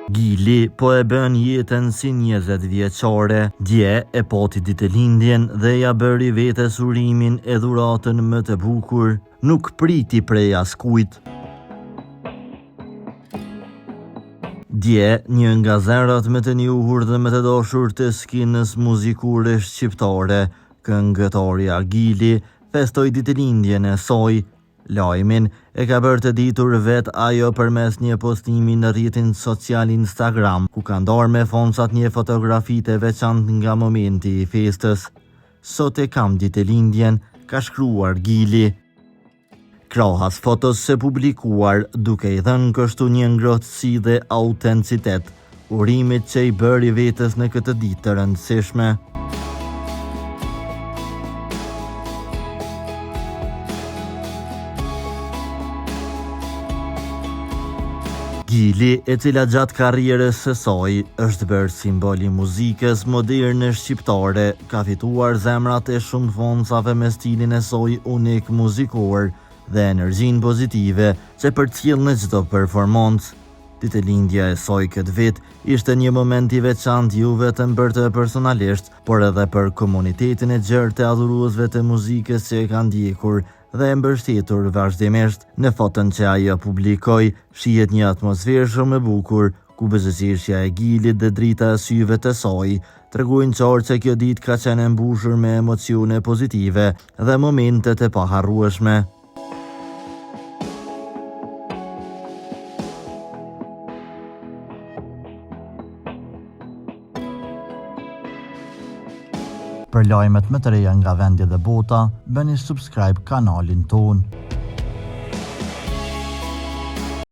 Gili po e bën jetën si 20 vjeçare, dje e pati ditëlindjen dhe ja bëri vetes urimin e dhuratën më të bukur, nuk priti prej askujt. Dje, një nga zemrat më të njohur dhe më të dashur të skenës muzikore shqiptare, këngëtarja Gili, festoi ditëlindjen e saj. Lajmin e ka bërë të ditur vet ajo përmes një postimi në rrjetin social Instagram, ku ka ndarë me foncat një fotografi të veçantë nga momenti i festës. Sot e kam ditëlindjen, ka shkruar Gili. Krahas fotos së publikuar, duke i dhënë kështu një ngrohtësi dhe autenticitet urimit që i bëri vetes në këtë ditë të rëndësishme. Gili, e cila gjatë karrierës së saj është bërë simbol i muzikës moderne shqiptare, ka fituar zemrat e shumë fonsave me stilin e saj unik muzikor dhe energjinë pozitive që përcjell në çdo performancë. Ditëlindja e saj këtë vit ishte një moment i veçantë jo vetëm për të personalisht, por edhe për komunitetin e gjerë të adhuruesve të muzikës që e kanë ndjekur dhe e mbështetur vazhdimisht. Në fotën që ajo publikoi, shihet një atmosferë shumë e bukur, ku buzëqeshja e Gilit dhe drita e syve të saj tregojnë qartë se kjo ditë ka qenë e mbushur me emocione pozitive dhe momente të paharrueshme. Për lajmet më të reja nga vendi dhe bota, bëni subscribe kanalin ton.